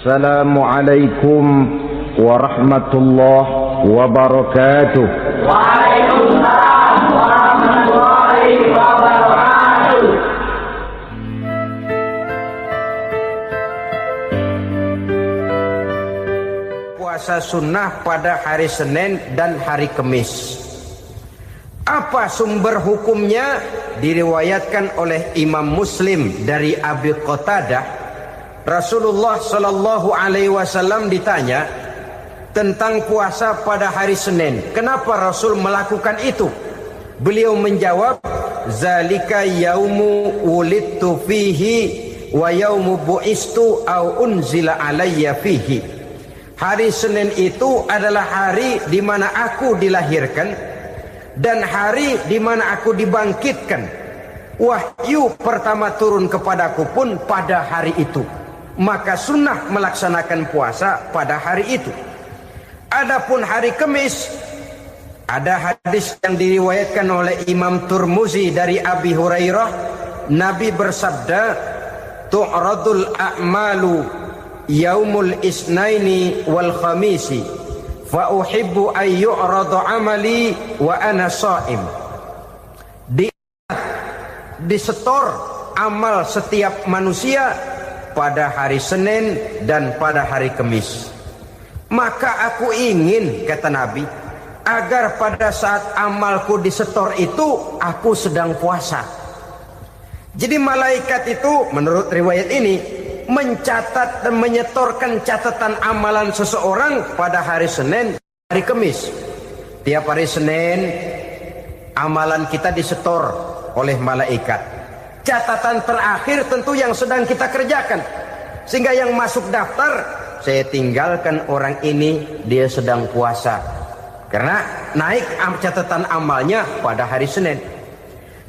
Assalamualaikum warahmatullahi wabarakatuh. Waalaikumsalam warahmatullahi wabarakatuh. Puasa sunnah pada hari Senin dan hari Kamis. Apa sumber hukumnya? Diriwayatkan oleh Imam Muslim dari Abi Qatadah. Rasulullah Shallallahu Alaihi Wasallam ditanya tentang puasa pada hari Senin. Kenapa Rasul melakukan itu? Beliau menjawab, "Zalika yaumu wulidtu fihi wa yaumu bu'istu au unzila alayya fihi." Hari Senin itu adalah hari di mana aku dilahirkan dan hari di mana aku dibangkitkan. Wahyu pertama turun kepadaku pun pada hari itu. Maka sunnah melaksanakan puasa pada hari itu. Adapun hari Kamis, ada hadis yang diriwayatkan oleh Imam Turmuzi dari Abi Hurairah. Nabi bersabda, "Tu'radul a'malu yaumul isnaini wal khamisi, fa uhibbu an yu'rada amali wa ana sha'im." Disetor amal setiap manusia pada hari Senin dan pada hari Kamis. Maka aku ingin, kata Nabi, agar pada saat amalku disetor itu aku sedang puasa. Jadi malaikat itu menurut riwayat ini mencatat dan menyetorkan catatan amalan seseorang pada hari Senin, hari Kamis. Tiap hari Senin amalan kita disetor oleh malaikat. Catatan terakhir tentu yang sedang kita kerjakan, sehingga yang masuk daftar, saya tinggalkan orang ini, dia sedang puasa, karena naik catatan amalnya pada hari Senin.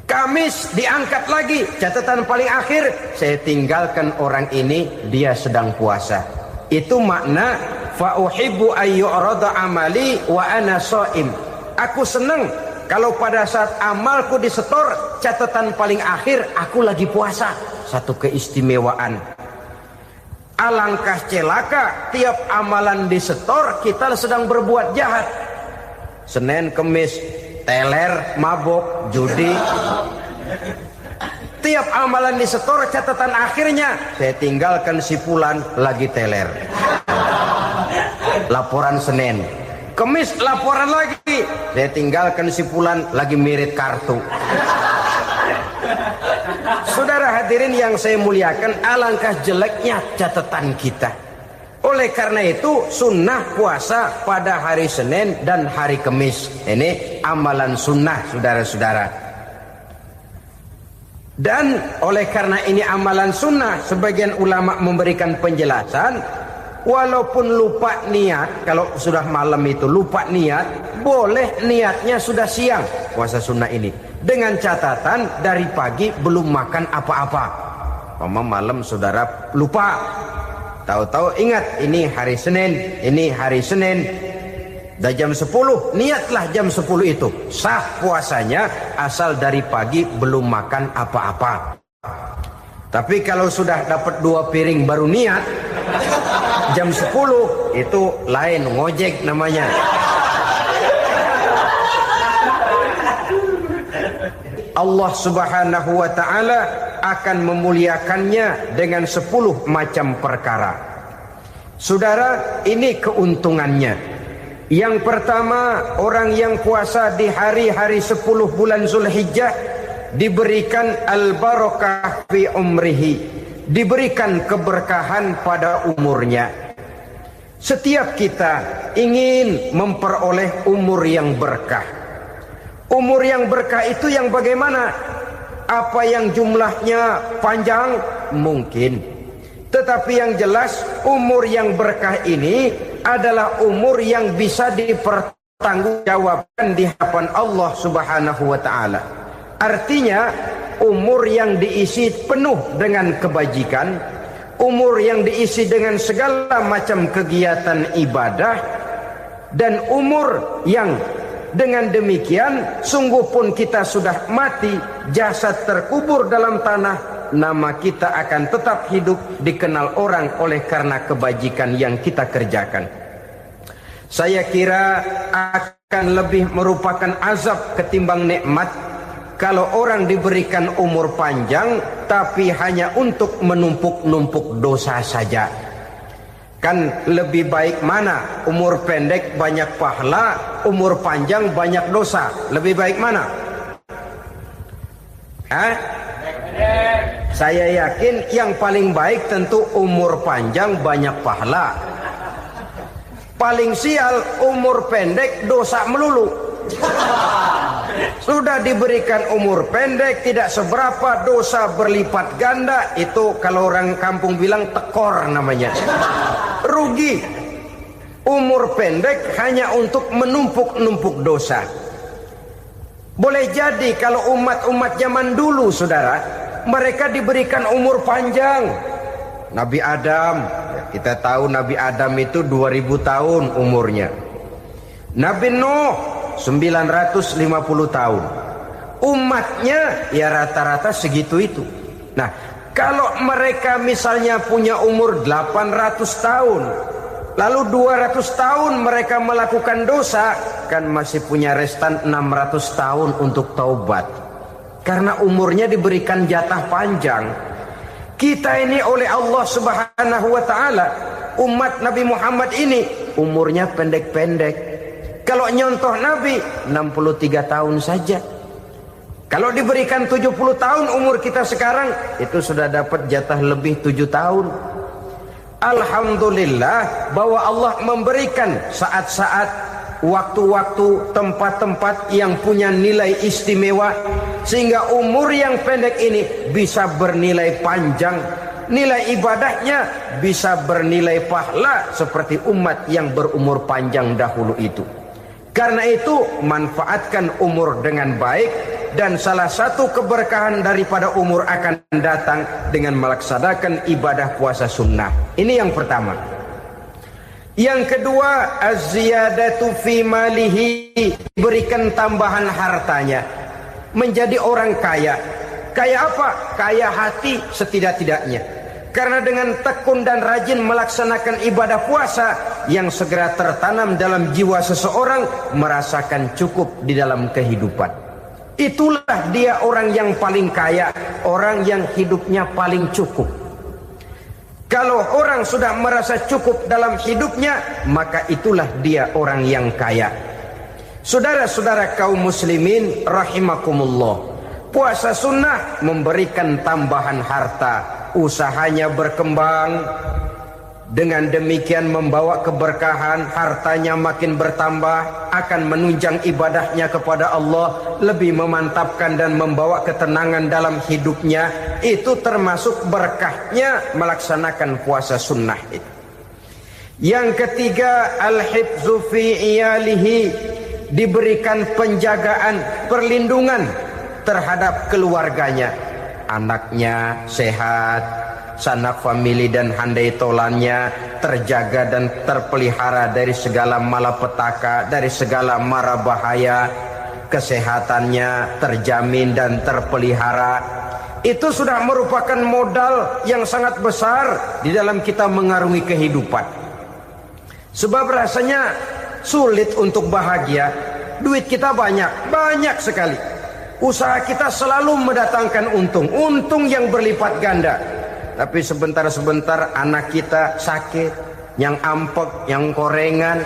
Kamis diangkat lagi, catatan paling akhir, saya tinggalkan orang ini, dia sedang puasa. Itu makna fa uhibbu ayyurada amali wa ana shaim. Aku senang kalau pada saat amalku disetor, catatan paling akhir aku lagi puasa. Satu keistimewaan. Alangkah celaka tiap amalan disetor kita sedang berbuat jahat. Senin, Kamis, teler, mabok, judi. Tiap amalan disetor, catatan akhirnya saya tinggalkan si fulan lagi teler. Laporan Senin. Kamis laporan lagi, saya tinggalkan si fulan lagi mirip kartu. Saudara hadirin yang saya muliakan, alangkah jeleknya catatan kita. Oleh karena itu sunnah puasa pada hari Senin dan hari Kamis. Ini amalan sunnah, saudara-saudara. Dan oleh karena ini amalan sunnah, sebagian ulama memberikan penjelasan, walaupun lupa niat, kalau sudah malam itu lupa niat, boleh niatnya sudah siang puasa sunnah ini, dengan catatan dari pagi belum makan apa-apa. Malam saudara lupa, tahu-tahu ingat ini hari Senin, dah jam 10, niatlah jam 10 itu, sah puasanya asal dari pagi belum makan apa-apa. Tapi kalau sudah dapat 2 piring baru niat, jam 10 itu lain, ngojek namanya. Allah Subhanahu wa ta'ala akan memuliakannya dengan 10 macam perkara. Saudara, ini keuntungannya. Yang pertama, orang yang puasa di hari-hari 10 bulan Zulhijjah diberikan al-barakah fi umrihi, diberikan keberkahan pada umurnya. Setiap kita ingin memperoleh umur yang berkah. Umur yang berkah itu yang bagaimana? Apa yang jumlahnya panjang? Mungkin. Tetapi yang jelas umur yang berkah ini adalah umur yang bisa dipertanggungjawabkan di hadapan Allah Subhanahu wa ta'ala. Artinya umur yang diisi penuh dengan kebajikan, umur yang diisi dengan segala macam kegiatan ibadah, dan umur yang dengan demikian sungguh pun kita sudah mati, jasad terkubur dalam tanah, nama kita akan tetap hidup, dikenal orang oleh karena kebajikan yang kita kerjakan. Saya kira akan lebih merupakan azab ketimbang nikmat kalau orang diberikan umur panjang tapi hanya untuk menumpuk-numpuk dosa saja. Kan lebih baik mana? Umur pendek banyak pahala, umur panjang banyak dosa. Lebih baik mana? Saya yakin yang paling baik tentu umur panjang banyak pahala. Paling sial umur pendek dosa melulu. Sudah diberikan umur pendek tidak seberapa, dosa berlipat ganda. Itu kalau orang kampung bilang tekor namanya. Rugi. Umur pendek hanya untuk menumpuk-numpuk dosa. Boleh jadi kalau umat-umat zaman dulu, saudara, mereka diberikan umur panjang. Nabi Adam, kita tahu Nabi Adam itu 2000 tahun umurnya. Nabi Nuh 950 tahun. Umatnya ya rata-rata segitu itu. Nah, kalau mereka misalnya punya umur 800 tahun, lalu 200 tahun mereka melakukan dosa, kan masih punya restan 600 tahun untuk taubat. Karena umurnya diberikan jatah panjang. Kita ini oleh Allah Subhanahu wa taala, umat Nabi Muhammad ini umurnya pendek-pendek. Kalau nyontoh Nabi 63 tahun saja. Kalau diberikan 70 tahun umur kita sekarang, itu sudah dapat jatah lebih 7 tahun. Alhamdulillah bahwa Allah memberikan saat-saat, waktu-waktu, tempat-tempat yang punya nilai istimewa, sehingga umur yang pendek ini bisa bernilai panjang. Nilai ibadahnya bisa bernilai pahala seperti umat yang berumur panjang dahulu itu. Karena itu manfaatkan umur dengan baik, dan salah satu keberkahan daripada umur akan datang dengan melaksanakan ibadah puasa sunnah. Ini yang pertama. Yang kedua, az-ziyadatu fi malihi, berikan tambahan hartanya, menjadi orang kaya. Kaya apa? Kaya hati setidak-tidaknya. Karena dengan tekun dan rajin melaksanakan ibadah puasa, yang segera tertanam dalam jiwa seseorang merasakan cukup di dalam kehidupan. Itulah dia orang yang paling kaya, orang yang hidupnya paling cukup. Kalau orang sudah merasa cukup dalam hidupnya, maka itulah dia orang yang kaya. Saudara-saudara kaum muslimin rahimakumullah, puasa sunnah memberikan tambahan harta, usahanya berkembang, dengan demikian membawa keberkahan, hartanya makin bertambah, akan menunjang ibadahnya kepada Allah, lebih memantapkan dan membawa ketenangan dalam hidupnya. Itu termasuk berkahnya melaksanakan puasa sunnah itu. Yang ketiga, al-hifzu fi iyalihi, diberikan penjagaan, perlindungan terhadap keluarganya. Anaknya sehat, sanak famili dan handai tolannya terjaga dan terpelihara dari segala malapetaka, dari segala mara bahaya. Kesehatannya terjamin dan terpelihara. Itu sudah merupakan modal yang sangat besar di dalam kita mengarungi kehidupan. Sebab rasanya sulit untuk bahagia. Duit kita banyak sekali. Usaha kita selalu mendatangkan untung yang berlipat ganda. Tapi sebentar-sebentar anak kita sakit, yang ampek, yang korengan,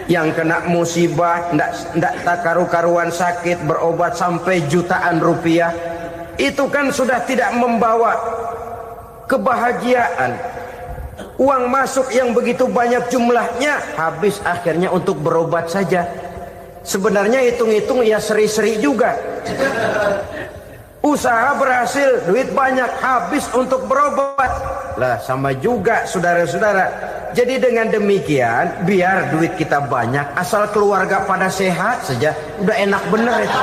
yang kena musibah, ndak tak karu-karuan sakit, berobat sampai jutaan rupiah. Itu kan sudah tidak membawa kebahagiaan. Uang masuk yang begitu banyak jumlahnya, habis akhirnya untuk berobat saja. Sebenarnya hitung-hitung ya seri-seri juga. Usaha berhasil, duit banyak, habis untuk berobat. Lah sama juga saudara-saudara. Jadi dengan demikian, biar duit kita banyak, asal keluarga pada sehat saja, udah enak bener itu.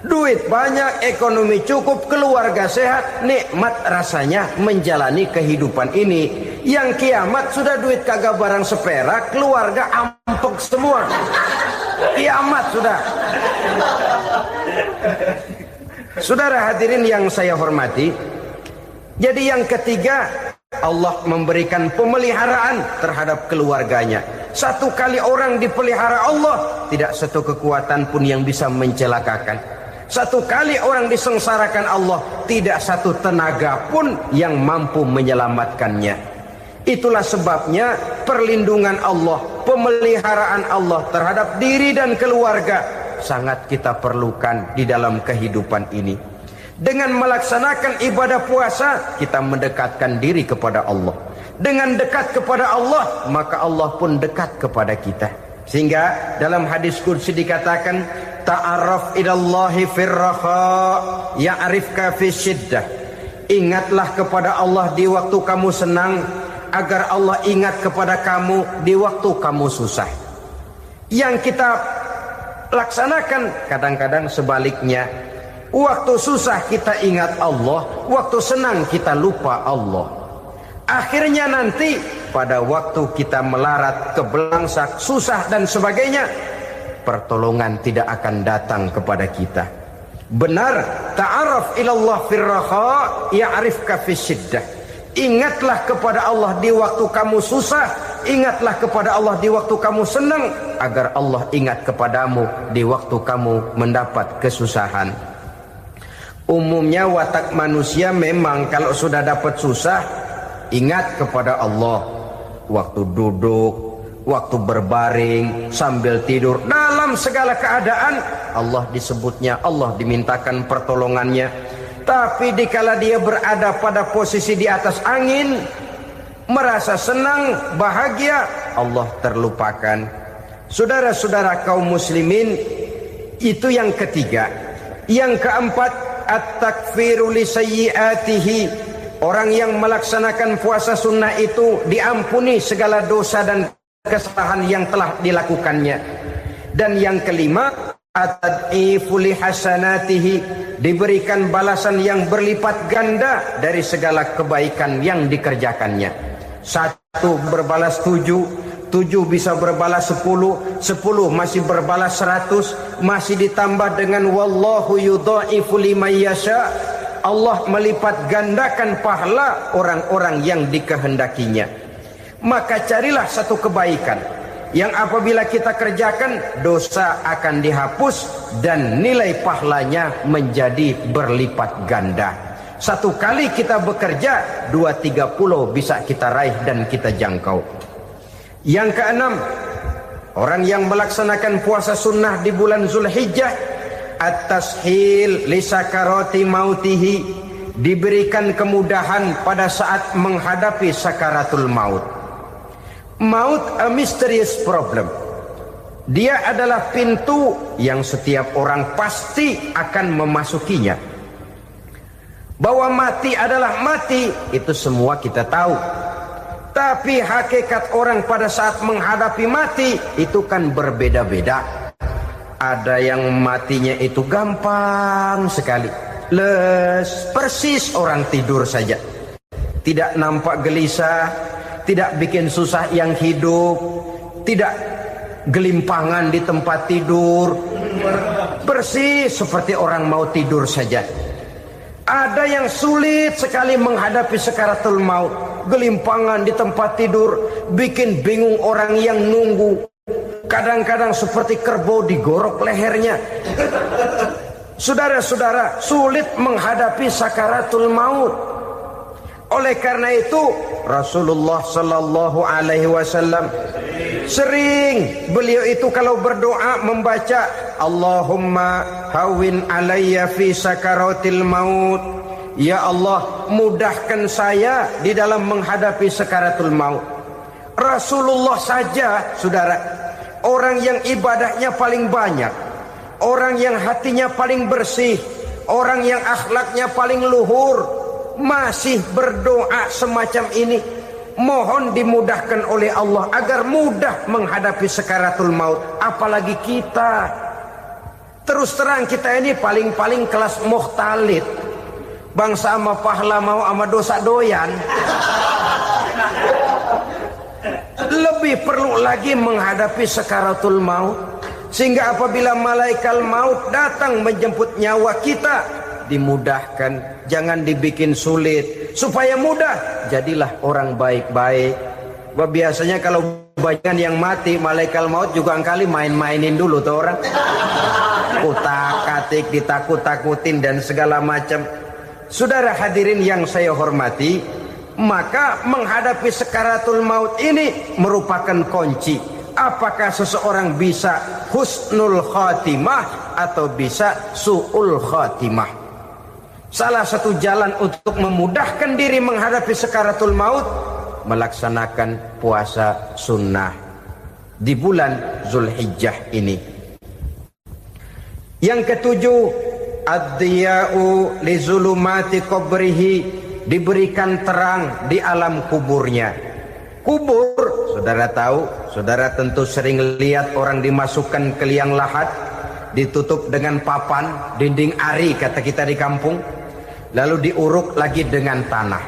Duit banyak, ekonomi cukup, keluarga sehat, nikmat rasanya menjalani kehidupan ini. Yang kiamat sudah duit kagak barang seperak, keluarga ampek semua. Kiamat sudah. Saudara hadirin yang saya hormati, jadi yang ketiga, Allah memberikan pemeliharaan terhadap keluarganya. Satu kali orang dipelihara Allah, tidak satu kekuatan pun yang bisa mencelakakan. Satu kali orang disengsarakan Allah, tidak satu tenaga pun yang mampu menyelamatkannya. Itulah sebabnya perlindungan Allah, pemeliharaan Allah terhadap diri dan keluarga sangat kita perlukan di dalam kehidupan ini. Dengan melaksanakan ibadah puasa, kita mendekatkan diri kepada Allah. Dengan dekat kepada Allah, maka Allah pun dekat kepada kita. Sehingga dalam hadis qudsi dikatakan, ta'arraf ilallahi firraha ya'rifka fi syiddah. Ingatlah kepada Allah di waktu kamu senang, agar Allah ingat kepada kamu di waktu kamu susah. Yang kita laksanakan kadang-kadang sebaliknya. Waktu susah kita ingat Allah, waktu senang kita lupa Allah. Akhirnya nanti pada waktu kita melarat, kebelangsak, susah dan sebagainya, pertolongan tidak akan datang kepada kita. Benar, ta'arraf ilallah firraha ya'rifka fisyiddah. Ingatlah kepada Allah di waktu kamu susah, ingatlah kepada Allah di waktu kamu senang, agar Allah ingat kepadamu di waktu kamu mendapat kesusahan. Umumnya watak manusia memang kalau sudah dapat susah, ingat kepada Allah. Waktu duduk, waktu berbaring, sambil tidur, dalam segala keadaan Allah disebutnya, Allah dimintakan pertolongannya. Tapi dikala dia berada pada posisi di atas angin, merasa senang, bahagia, Allah terlupakan. Saudara-saudara kaum muslimin, itu yang ketiga. Yang keempat, at-takfiru li sayyiatihi. Orang yang melaksanakan puasa sunnah itu diampuni segala dosa dan kesalahan yang telah dilakukannya. Dan yang kelima, at-tad'ifu li hasanatihi, diberikan balasan yang berlipat ganda dari segala kebaikan yang dikerjakannya. 1 berbalas 7, 7 bisa berbalas 10, 10 masih berbalas 100, masih ditambah dengan wallahu yudha'ifu liman yasha. Allah melipat gandakan pahala orang-orang yang dikehendakinya. Maka carilah satu kebaikan yang apabila kita kerjakan, dosa akan dihapus dan nilai pahalanya menjadi berlipat ganda. 1 kali kita bekerja, 2-3 pulau bisa kita raih dan kita jangkau. Yang keenam, orang yang melaksanakan puasa sunnah di bulan Zulhijjah, at-tashil li sakarati mautihi, diberikan kemudahan pada saat menghadapi sakaratul maut. Maut a mysterious problem. Dia adalah pintu yang setiap orang pasti akan memasukinya. Bahwa mati adalah mati, itu semua kita tahu. Tapi hakikat orang pada saat menghadapi mati itu kan berbeda-beda. Ada yang matinya itu gampang sekali, persis orang tidur saja, tidak nampak gelisah, tidak bikin susah yang hidup, tidak gelimpangan di tempat tidur, persis seperti orang mau tidur saja. Ada yang sulit sekali menghadapi sakaratul maut, gelimpangan di tempat tidur, bikin bingung orang yang nunggu. Kadang-kadang seperti kerbau digorok lehernya. Saudara-saudara, sulit menghadapi sakaratul maut. Oleh karena itu Rasulullah sallallahu alaihi wasallam sering beliau itu kalau berdoa membaca Allahumma hawin alayya fi sakaratil maut. Ya Allah, mudahkan saya di dalam menghadapi sakaratul maut. Rasulullah saja, saudara, orang yang ibadahnya paling banyak, orang yang hatinya paling bersih, orang yang akhlaknya paling luhur, masih berdoa semacam ini. Mohon dimudahkan oleh Allah agar mudah menghadapi sakaratul maut. Apalagi kita, terus terang kita ini paling-paling kelas muhtalid, bangsa sama pahala mau sama dosa doyan. Lebih perlu lagi menghadapi sakaratul maut. Sehingga apabila malaikat maut datang menjemput nyawa kita, dimudahkan, jangan dibikin sulit, supaya mudah. Jadilah orang baik-baik. Biasanya kalau banyak yang mati, malaikat maut juga kali main-mainin dulu tuh orang. Kutak-katik, ditakut-takutin dan segala macam. Saudara hadirin yang saya hormati, maka menghadapi sakaratul maut ini merupakan kunci. Apakah seseorang bisa husnul khatimah atau bisa su'ul khatimah? Salah satu jalan untuk memudahkan diri menghadapi sakaratul maut, melaksanakan puasa sunnah di bulan Zulhijjah ini. Yang ketujuh, ad-diya'u li zulumati qabrihi, diberikan terang di alam kuburnya. Kubur, saudara tahu, saudara tentu sering lihat orang dimasukkan ke liang lahat, ditutup dengan papan, dinding ari kata kita di kampung, lalu diuruk lagi dengan tanah.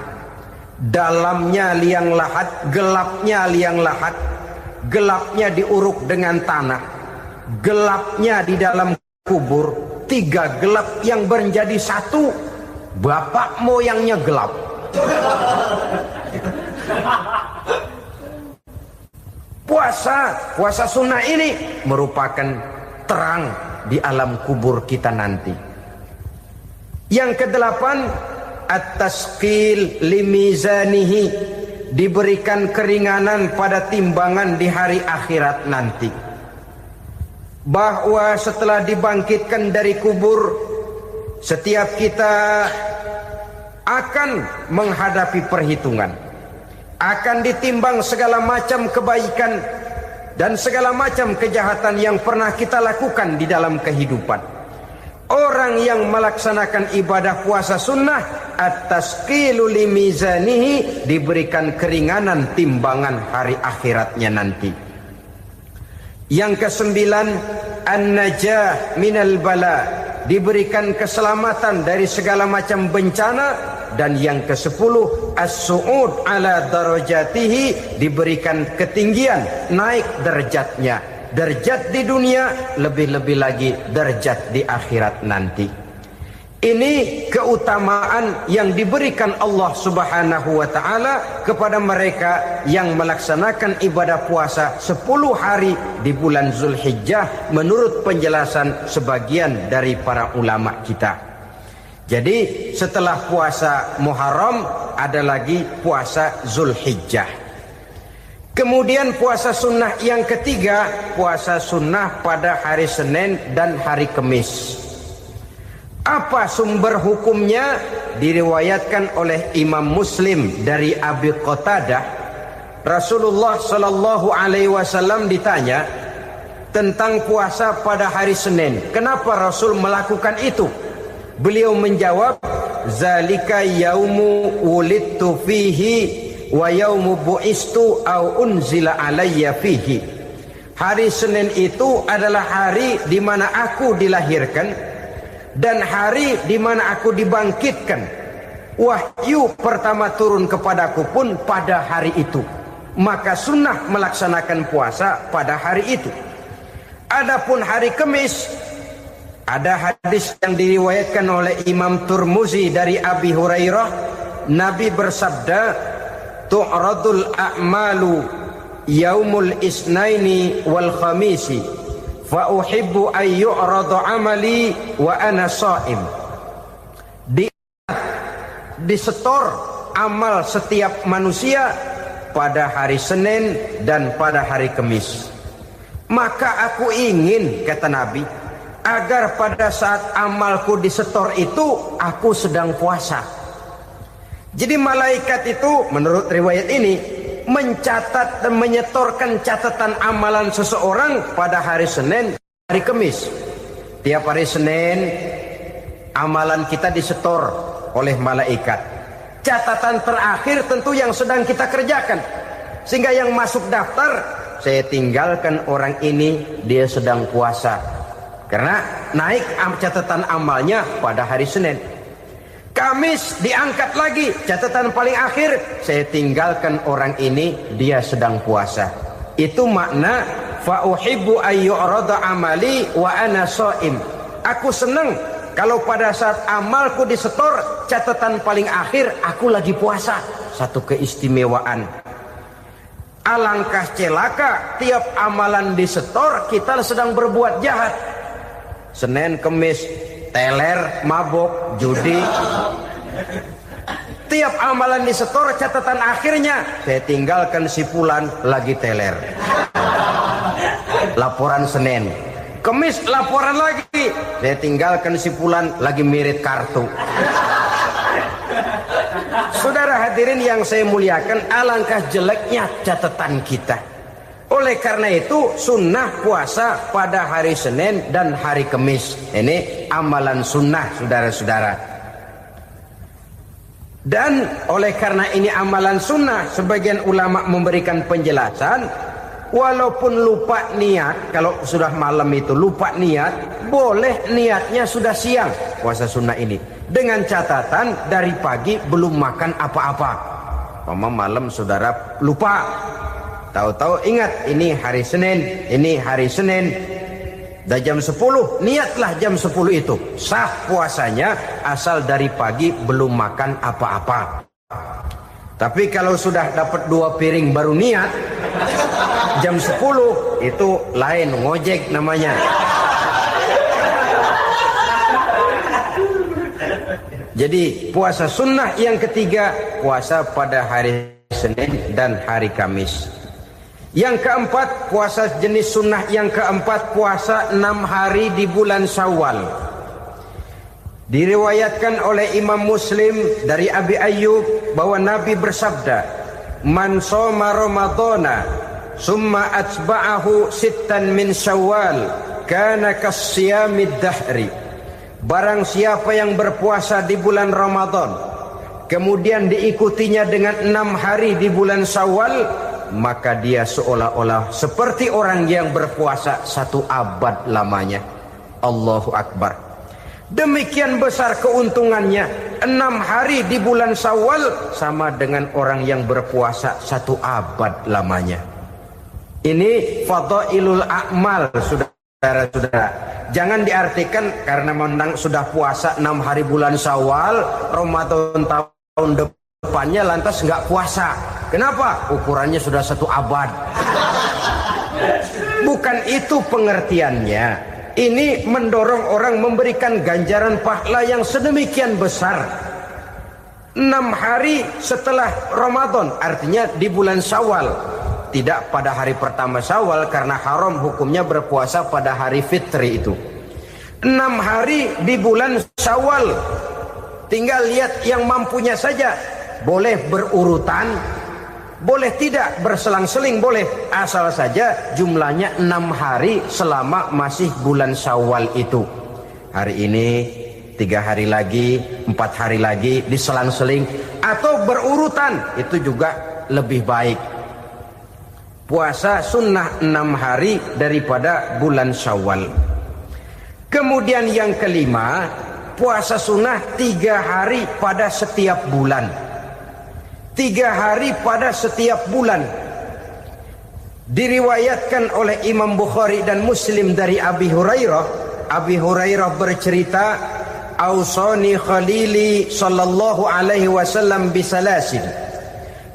Dalamnya liang lahat, gelapnya liang lahat, gelapnya diuruk dengan tanah, gelapnya di dalam kubur, 3 gelap yang menjadi satu. Bapak moyangnya gelap. Puasa sunnah ini merupakan terang di alam kubur kita nanti. Yang kedelapan, at-tasqil limizanihi, diberikan keringanan pada timbangan di hari akhirat nanti. Bahwa setelah dibangkitkan dari kubur, setiap kita akan menghadapi perhitungan, akan ditimbang segala macam kebaikan dan segala macam kejahatan yang pernah kita lakukan di dalam kehidupan. Orang yang melaksanakan ibadah puasa sunnah, at-tasqilu limizanihi, diberikan keringanan timbangan hari akhiratnya nanti. Yang kesembilan, an-najah minal bala, diberikan keselamatan dari segala macam bencana. Dan yang ke-10, as-su'ud ala darajatihi, diberikan ketinggian, naik derajatnya. Derajat di dunia, lebih-lebih lagi derajat di akhirat nanti. Ini keutamaan yang diberikan Allah Subhanahu wa ta'ala kepada mereka yang melaksanakan ibadah puasa 10 hari di bulan Zulhijjah menurut penjelasan sebagian dari para ulama kita. Jadi setelah puasa Muharram ada lagi puasa Zulhijjah. Kemudian puasa sunnah yang ketiga, puasa sunnah pada hari Senin dan hari Kamis. Apa sumber hukumnya? Diriwayatkan oleh Imam Muslim dari Abi Qatadah, Rasulullah sallallahu alaihi wasallam ditanya tentang puasa pada hari Senin. Kenapa Rasul melakukan itu? Beliau menjawab, zalika yaumu wulidtu fihi wa yaumu bu'istu au unzila alayya fihi. Hari Senin itu adalah hari di mana aku dilahirkan dan hari di mana aku dibangkitkan. Wahyu pertama turun kepadaku pun pada hari itu. Maka sunnah melaksanakan puasa pada hari itu. Adapun hari Kamis, ada hadis yang diriwayatkan oleh Imam Turmuzi dari Abi Hurairah, Nabi bersabda, tu'radul a'malu yaumul isnaini wal khamisi fa uhibbu an yu'rada amali wa ana sha'im. Disetor amal setiap manusia pada hari Senin dan pada hari Kamis. Maka aku ingin, kata Nabi, agar pada saat amalku disetor itu aku sedang puasa. Jadi malaikat itu menurut riwayat ini mencatat dan menyetorkan catatan amalan seseorang pada hari Senin, hari Kamis. Tiap hari Senin amalan kita disetor oleh malaikat. Catatan terakhir tentu yang sedang kita kerjakan. Sehingga yang masuk daftar, saya tinggalkan orang ini, dia sedang puasa. Karena naik catatan amalnya pada hari Senin. Kamis diangkat lagi, catatan paling akhir, saya tinggalkan orang ini, dia sedang puasa. Itu makna fa uhibbu ayyurada amali wa ana shaim. Aku senang kalau pada saat amalku disetor, catatan paling akhir aku lagi puasa. Satu keistimewaan. Alangkah celaka tiap amalan disetor kita sedang berbuat jahat. Senin, Kemis, teler, mabok, judi. Tiap amalan disetor, catatan akhirnya saya tinggalkan si fulan lagi teler. Laporan Senin. Kemis laporan lagi, saya tinggalkan si fulan lagi mirit kartu. Saudara hadirin yang saya muliakan, alangkah jeleknya catatan kita. Oleh karena itu sunnah puasa pada hari Senin dan hari Kemis. Ini amalan sunnah saudara-saudara. Dan oleh karena ini amalan sunnah, sebagian ulama memberikan penjelasan, walaupun lupa niat, kalau sudah malam itu lupa niat, boleh niatnya sudah siang puasa sunnah ini, dengan catatan dari pagi belum makan apa-apa. Malam saudara lupa, tahu-tahu ingat ini hari Senin, dah jam 10, niatlah jam 10 itu, sah puasanya asal dari pagi belum makan apa-apa. Tapi kalau sudah dapat 2 piring baru niat, jam 10 itu lain, ngojek namanya. Jadi puasa sunnah yang ketiga, puasa pada hari Senin dan hari Kamis. Yang keempat, puasa jenis sunnah yang keempat, puasa 6 hari di bulan Syawal. Diriwayatkan oleh Imam Muslim dari Abi Ayyub bahwa Nabi bersabda, "Man shoma Ramadhana summa atba'ahu sittan min Syawal kana kasyamid dahri." Barang siapa yang berpuasa di bulan Ramadan, kemudian diikutinya dengan 6 hari di bulan Syawal, maka dia seolah-olah seperti orang yang berpuasa 1 abad lamanya. Allahu Akbar. Demikian besar keuntungannya. 6 hari di bulan Syawal sama dengan orang yang berpuasa 1 abad lamanya. Ini fadailul a'mal, saudara-saudara. Jangan diartikan karena menang sudah puasa 6 hari bulan Syawal, Ramadan tahun depannya lantas nggak puasa. Kenapa? Ukurannya sudah 1 abad. Bukan itu pengertiannya. Ini mendorong orang memberikan ganjaran pahala yang sedemikian besar. 6 hari setelah Ramadan, artinya di bulan Syawal. Tidak pada hari pertama Syawal karena haram hukumnya berpuasa pada hari fitri itu. 6 hari di bulan Syawal. Tinggal lihat yang mampunya saja. Boleh berurutan, boleh tidak berselang-seling, boleh. Asal saja jumlahnya 6 hari selama masih bulan Syawal itu. Hari ini 3 hari lagi, 4 hari lagi, diselang-seling atau berurutan, itu juga lebih baik. Puasa sunnah 6 hari daripada bulan Syawal. Kemudian yang kelima, puasa sunnah 3 hari pada setiap bulan. 3 hari pada setiap bulan. Diriwayatkan oleh Imam Bukhari dan Muslim dari Abi Hurairah. Abi Hurairah bercerita, "Ausani khalili sallallahu alaihi wasallam bisalasin."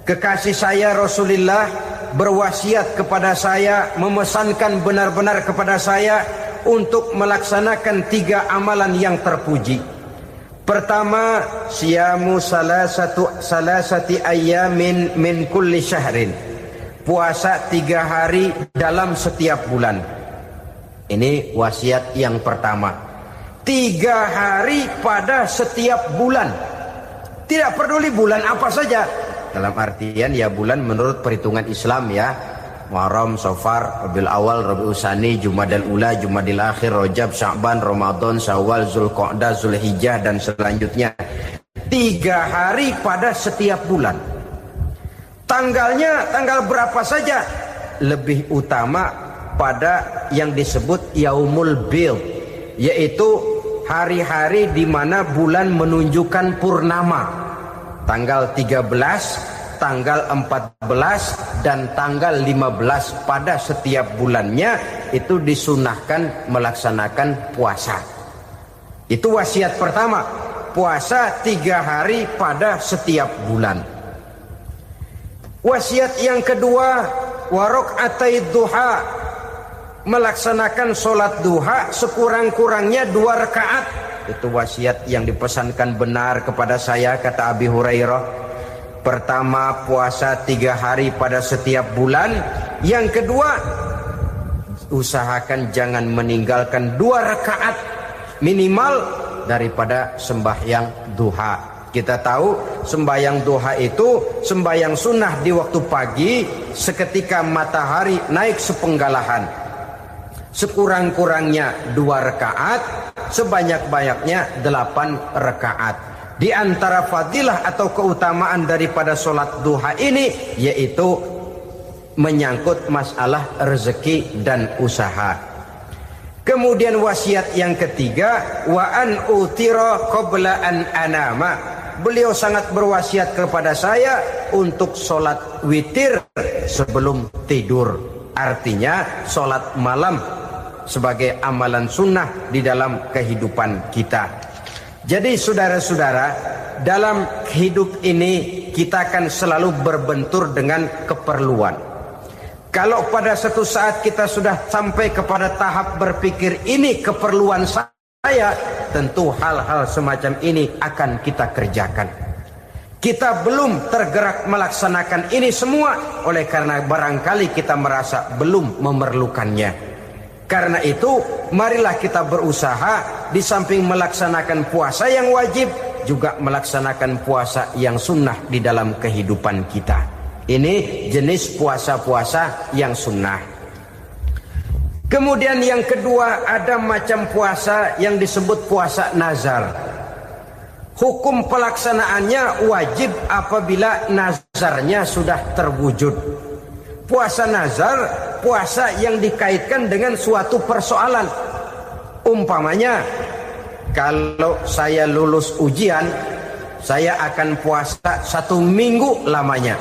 Kekasih saya Rasulullah berwasiat kepada saya, memesankan benar-benar kepada saya untuk melaksanakan 3 amalan yang terpuji. Pertama, siyamu salasati ayyamin min kulli syahrin. Puasa 3 hari dalam setiap bulan. Ini wasiat yang pertama. 3 hari pada setiap bulan. Tidak peduli bulan apa saja. Dalam artian ya bulan menurut perhitungan Islam ya. Muharram, Safar, Rabiul Awal, Rabiul Tsani, Jumadal Ula, Jumadil Akhir, Rajab, Sya'ban, Ramadan, Syawal, Zulqa'dah, Zulhijjah dan selanjutnya. 3 hari pada setiap bulan. Tanggalnya tanggal berapa saja. Lebih utama pada yang disebut Yaumul Bid, yaitu hari-hari di mana bulan menunjukkan purnama. Tanggal 13, tanggal 14 dan tanggal 15 pada setiap bulannya itu disunahkan melaksanakan puasa. Itu wasiat pertama, puasa 3 hari pada setiap bulan. Wasiat yang kedua, warok'atai duha, melaksanakan sholat duha sekurang-kurangnya 2 rakaat. Itu wasiat yang dipesankan benar kepada saya, kata Abi Hurairah. Pertama, puasa 3 hari pada setiap bulan. Yang kedua, usahakan jangan meninggalkan 2 rakaat minimal daripada sembahyang duha. Kita tahu sembahyang duha itu sembahyang sunnah di waktu pagi seketika matahari naik sepenggalahan. Sekurang-kurangnya 2 rakaat, sebanyak-banyaknya 8 rakaat. Di antara fadilah atau keutamaan daripada sholat duha ini yaitu menyangkut masalah rezeki dan usaha. Kemudian wasiat yang ketiga, wa an utira qabla an anama. Beliau sangat berwasiat kepada saya untuk sholat witir sebelum tidur. Artinya sholat malam sebagai amalan sunnah di dalam kehidupan kita. Jadi saudara-saudara, dalam hidup ini kita akan selalu berbentur dengan keperluan. Kalau pada suatu saat kita sudah sampai kepada tahap berpikir ini keperluan saya, tentu hal-hal semacam ini akan kita kerjakan. Kita belum tergerak melaksanakan ini semua oleh karena barangkali kita merasa belum memerlukannya. Karena itu, marilah kita berusaha di samping melaksanakan puasa yang wajib, juga melaksanakan puasa yang sunnah di dalam kehidupan kita. Ini jenis puasa-puasa yang sunnah. Kemudian yang kedua, ada macam puasa yang disebut puasa nazar. Hukum pelaksanaannya wajib apabila nazarnya sudah terwujud. Puasa nazar, puasa yang dikaitkan dengan suatu persoalan. Umpamanya, kalau saya lulus ujian, saya akan puasa 1 minggu lamanya.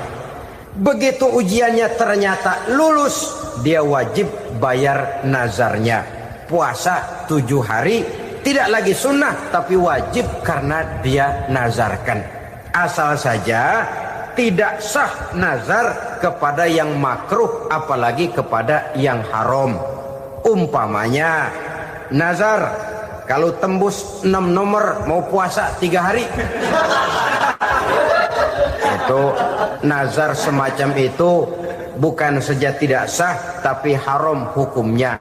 Begitu ujiannya ternyata lulus, dia wajib bayar nazarnya. Puasa 7 hari, tidak lagi sunnah, tapi wajib karena dia nazarkan. Asal saja tidak sah nazar kepada yang makruh, apalagi kepada yang haram. Umpamanya nazar, kalau tembus 6 nomor mau puasa 3 hari. Itu nazar semacam itu bukan saja tidak sah, tapi haram hukumnya.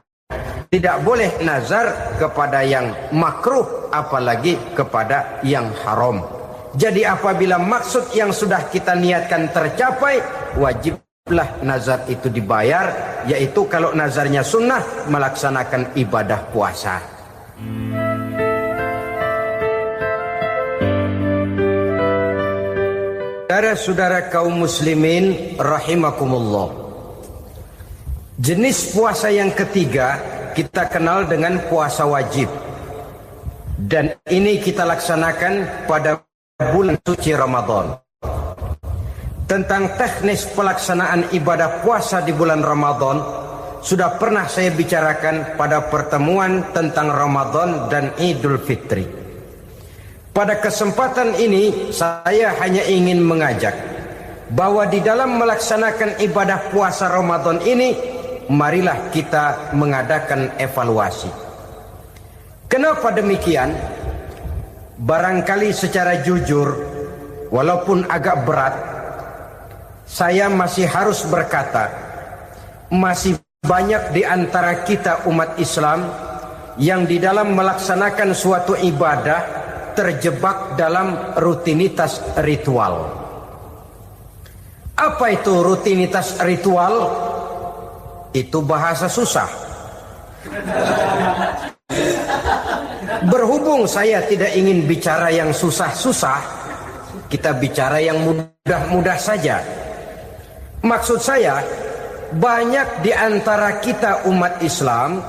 Tidak boleh nazar kepada yang makruh, apalagi kepada yang haram. Jadi apabila maksud yang sudah kita niatkan tercapai, wajiblah nazar itu dibayar, yaitu kalau nazarnya sunnah, melaksanakan ibadah puasa. Saudara-saudara kaum muslimin rahimakumullah. Jenis puasa yang ketiga kita kenal dengan puasa wajib. Dan ini kita laksanakan pada bulan suci Ramadan. Tentang teknis pelaksanaan ibadah puasa di bulan Ramadan sudah pernah saya bicarakan pada pertemuan tentang Ramadan dan Idul Fitri. Pada kesempatan ini saya hanya ingin mengajak bahwa di dalam melaksanakan ibadah puasa Ramadan ini, marilah kita mengadakan evaluasi. Kenapa demikian? Barangkali secara jujur, walaupun agak berat, saya masih harus berkata, masih banyak di antara kita umat Islam yang di dalam melaksanakan suatu ibadah terjebak dalam rutinitas ritual. Apa itu rutinitas ritual? Itu bahasa susah. Berhubung saya tidak ingin bicara yang susah-susah, kita bicara yang mudah-mudah saja. Maksud saya, banyak di antara kita umat Islam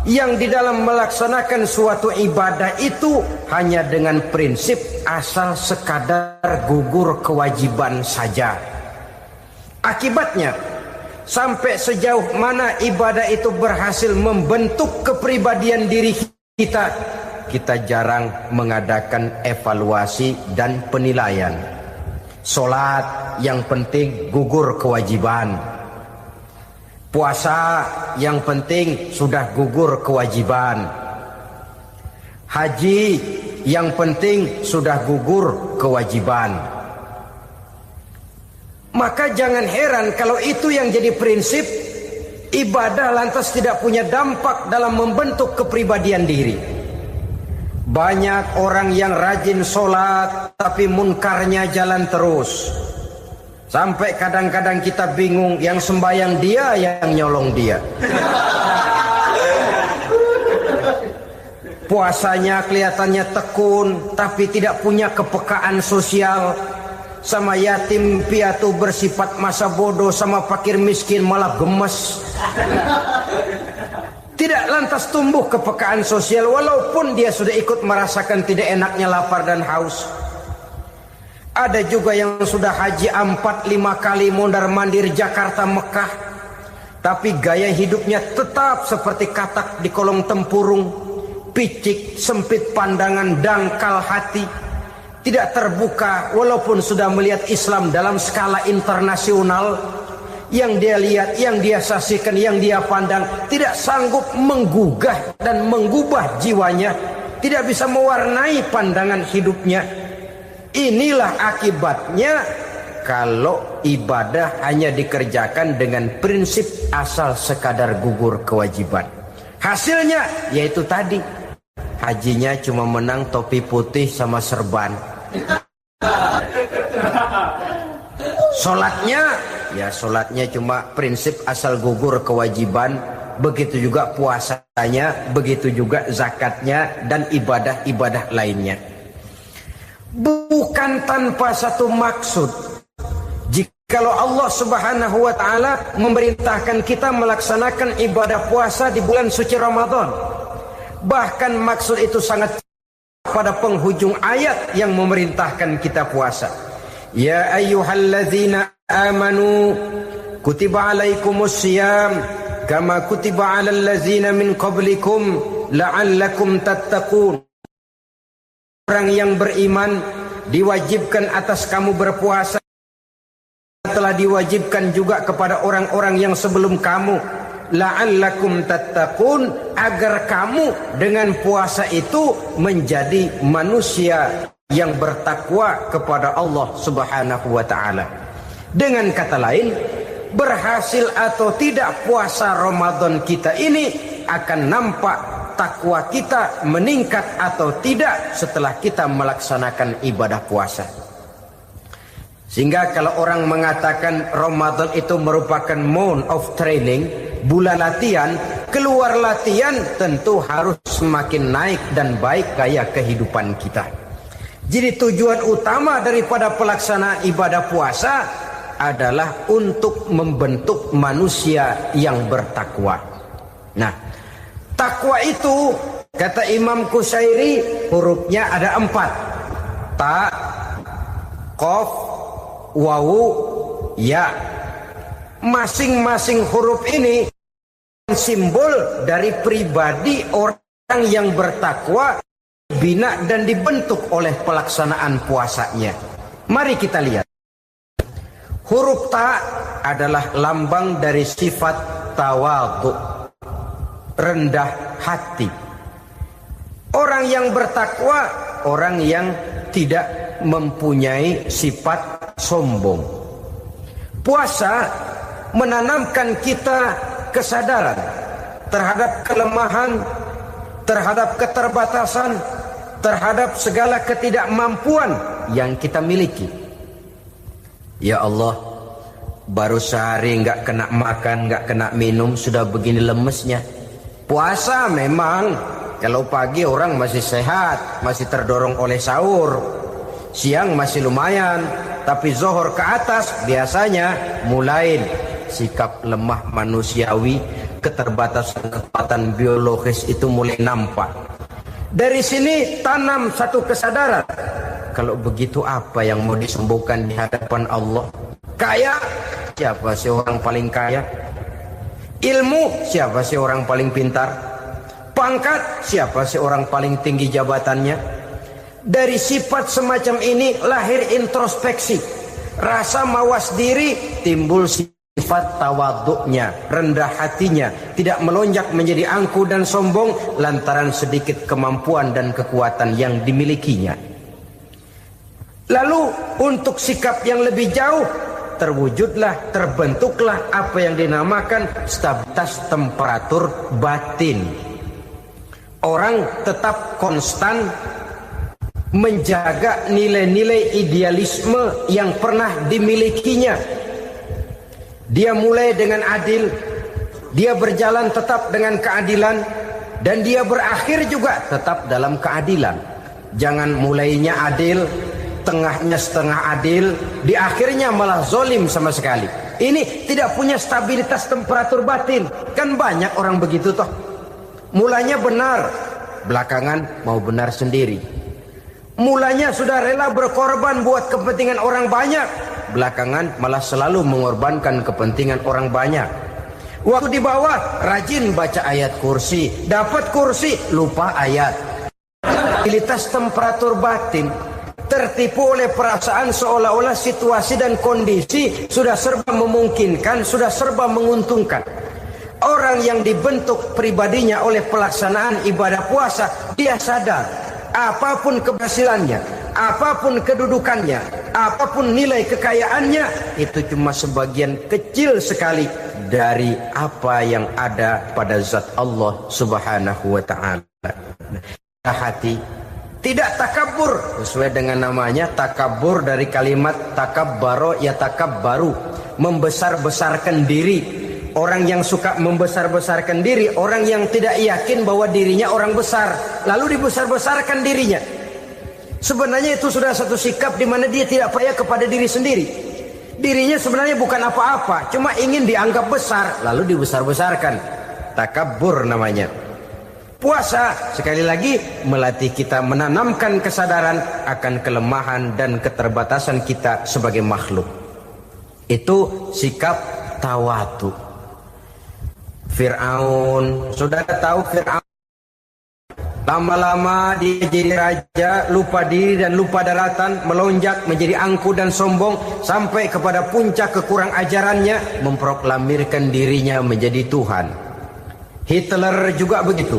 yang di dalam melaksanakan suatu ibadah itu hanya dengan prinsip asal sekadar gugur kewajiban saja. Akibatnya, sampai sejauh mana ibadah itu berhasil membentuk kepribadian diri kita, kita jarang mengadakan evaluasi dan penilaian. Solat yang penting gugur kewajiban. Puasa yang penting sudah gugur kewajiban. Haji yang penting sudah gugur kewajiban. Maka jangan heran kalau itu yang jadi prinsip, ibadah lantas tidak punya dampak dalam membentuk kepribadian diri. Banyak orang yang rajin sholat tapi munkarnya jalan terus. Sampai kadang-kadang kita bingung, yang sembahyang dia, yang nyolong dia. Puasanya kelihatannya tekun tapi tidak punya kepekaan sosial. Sama yatim piatu bersifat masa bodoh, sama fakir miskin malah gemes. Tidak lantas tumbuh kepekaan sosial walaupun dia sudah ikut merasakan tidak enaknya lapar dan haus. Ada juga yang sudah haji 4-5 kali mondar-mandir Jakarta Mekah, tapi gaya hidupnya tetap seperti katak di kolong tempurung, picik, sempit pandangan, dangkal hati, tidak terbuka walaupun sudah melihat Islam dalam skala internasional. Yang dia lihat, yang dia saksikan, yang dia pandang tidak sanggup menggugah dan mengubah jiwanya, tidak bisa mewarnai pandangan hidupnya. Inilah akibatnya kalau ibadah hanya dikerjakan dengan prinsip asal sekadar gugur kewajiban. Hasilnya yaitu tadi, hajinya cuma menang topi putih sama serban. Sholatnya cuma prinsip asal gugur kewajiban. Begitu juga puasanya, begitu juga zakatnya dan ibadah-ibadah lainnya. Bukan tanpa satu maksud. Jikalau Allah Subhanahu wa taala memerintahkan kita melaksanakan ibadah puasa di bulan suci Ramadan, bahkan maksud itu sangat pada penghujung ayat yang memerintahkan kita puasa. Ya ayyuhalladzina amanu kutiba alaikumus syiyam kama kutiba alal ladzina min qablikum la'allakum tattaqun. Orang yang beriman diwajibkan atas kamu berpuasa, telah diwajibkan juga kepada orang-orang yang sebelum kamu, la'allakum tattaqun, agar kamu dengan puasa itu menjadi manusia yang bertakwa kepada Allah Subhanahu wa taala. Dengan kata lain, berhasil atau tidak puasa Ramadan kita ini akan nampak takwa kita meningkat atau tidak setelah kita melaksanakan ibadah puasa. Sehingga kalau orang mengatakan Ramadan itu merupakan month of training, bulan latihan, keluar latihan tentu harus semakin naik dan baik gaya kehidupan kita. Jadi tujuan utama daripada pelaksanaan ibadah puasa adalah untuk membentuk manusia yang bertakwa. Nah, takwa itu kata Imam Qusairi hurufnya ada 4. Ta, qaf, wawu, ya. Masing-masing huruf ini simbol dari pribadi orang yang bertakwa, bina dan dibentuk oleh pelaksanaan puasanya. Mari kita lihat. Huruf ta adalah lambang dari sifat tawadhu, rendah hati. Orang yang bertakwa, orang yang tidak mempunyai sifat sombong. Puasa menanamkan kita kesadaran terhadap kelemahan, terhadap keterbatasan, terhadap segala ketidakmampuan yang kita miliki. Ya Allah, baru sehari nggak kena makan, nggak kena minum, sudah begini lemesnya. Puasa memang, kalau pagi orang masih sehat, masih terdorong oleh sahur. Siang masih lumayan, tapi zuhur ke atas biasanya mulai sikap lemah manusiawi, keterbatasan kekuatan biologis itu mulai nampak. Dari sini tanam satu kesadaran. Kalau begitu apa yang mau disembuhkan di hadapan Allah? Kaya, siapa sih orang paling kaya? Ilmu, siapa sih orang paling pintar? Pangkat, siapa sih orang paling tinggi jabatannya? Dari sifat semacam ini lahir introspeksi. Rasa mawas diri, timbul sifat tawaduknya, rendah hatinya, tidak melonjak menjadi angkuh dan sombong lantaran sedikit kemampuan dan kekuatan yang dimilikinya. Lalu untuk sikap yang lebih jauh, terbentuklah apa yang dinamakan stabilitas temperatur batin. Orang tetap konstan menjaga nilai-nilai idealisme yang pernah dimilikinya. Dia mulai dengan adil, dia berjalan tetap dengan keadilan, dan dia berakhir juga tetap dalam keadilan. Jangan mulainya adil, tengahnya setengah adil, di akhirnya malah zolim sama sekali. Ini tidak punya stabilitas temperatur batin. Kan banyak orang begitu toh. Mulanya benar, belakangan mau benar sendiri. Mulanya sudah rela berkorban buat kepentingan orang banyak, belakangan malah selalu mengorbankan kepentingan orang banyak. Waktu di bawah rajin baca ayat kursi, dapat kursi lupa ayat. Stabilitas temperatur batin, tertipu oleh perasaan seolah-olah situasi dan kondisi sudah serba memungkinkan, sudah serba menguntungkan. Orang yang dibentuk pribadinya oleh pelaksanaan ibadah puasa, dia sadar apapun keberhasilannya, apapun kedudukannya, apapun nilai kekayaannya, itu cuma sebagian kecil sekali dari apa yang ada pada zat Allah Subhanahu wa ta'ala. Hati tidak takabur, sesuai dengan namanya takabur dari kalimat takabbaro ya takabbaru, membesar-besarkan diri. Orang yang suka membesar-besarkan diri, orang yang tidak yakin bahwa dirinya orang besar, lalu dibesar-besarkan dirinya. Sebenarnya itu sudah satu sikap di mana dia tidak percaya kepada diri sendiri. Dirinya sebenarnya bukan apa-apa, cuma ingin dianggap besar, lalu dibesar-besarkan. Takabur namanya. Puasa sekali lagi melatih kita menanamkan kesadaran akan kelemahan dan keterbatasan kita sebagai makhluk. Itu sikap tawadu. Fir'aun, sudah tahu Fir'aun, lama-lama dia jadi raja, lupa diri dan lupa daratan, melonjak menjadi angkuh dan sombong sampai kepada puncak kekurang ajarannya, memproklamirkan dirinya menjadi Tuhan. Hitler juga begitu.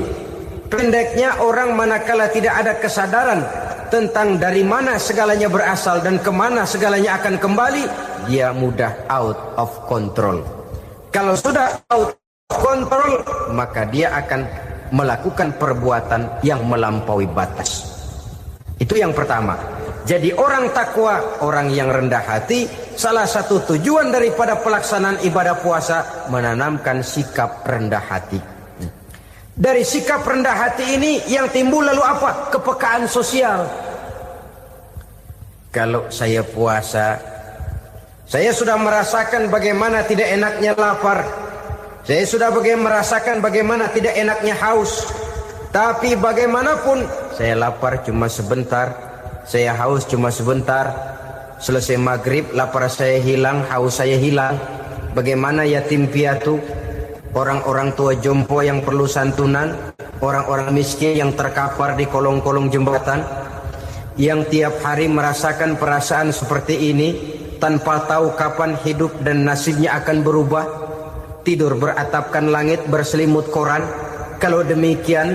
Pendeknya orang manakala tidak ada kesadaran tentang dari mana segalanya berasal dan kemana segalanya akan kembali, dia mudah out of control. Kalau sudah out kontrol, maka dia akan melakukan perbuatan yang melampaui batas. Itu yang pertama. Jadi orang takwa, orang yang rendah hati, salah satu tujuan daripada pelaksanaan ibadah puasa menanamkan sikap rendah hati. Dari sikap rendah hati ini yang timbul lalu apa? Kepekaan sosial. Kalau saya puasa, saya sudah merasakan bagaimana tidak enaknya lapar. Saya sudah merasakan bagaimana tidak enaknya haus. Tapi bagaimanapun, saya lapar cuma sebentar, saya haus cuma sebentar. Selesai maghrib, lapar saya hilang, haus saya hilang. Bagaimana yatim piatu, orang-orang tua jompo yang perlu santunan, orang-orang miskin yang terkapar di kolong-kolong jembatan, yang tiap hari merasakan perasaan seperti ini, tanpa tahu kapan hidup dan nasibnya akan berubah. Tidur beratapkan langit, berselimut koran. Kalau demikian,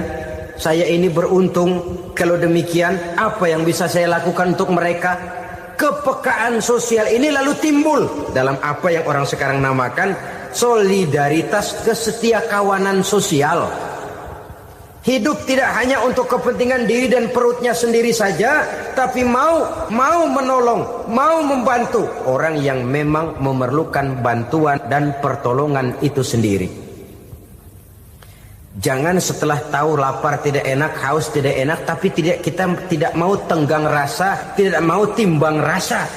saya ini beruntung. Kalau demikian, apa yang bisa saya lakukan untuk mereka? Kepekaan sosial ini lalu timbul dalam apa yang orang sekarang namakan solidaritas, kesetiakawanan sosial. Hidup tidak hanya untuk kepentingan diri dan perutnya sendiri saja, tapi mau menolong, mau membantu orang yang memang memerlukan bantuan dan pertolongan itu sendiri. Jangan setelah tahu lapar tidak enak, haus tidak enak, tapi kita tidak mau tenggang rasa, tidak mau timbang rasa.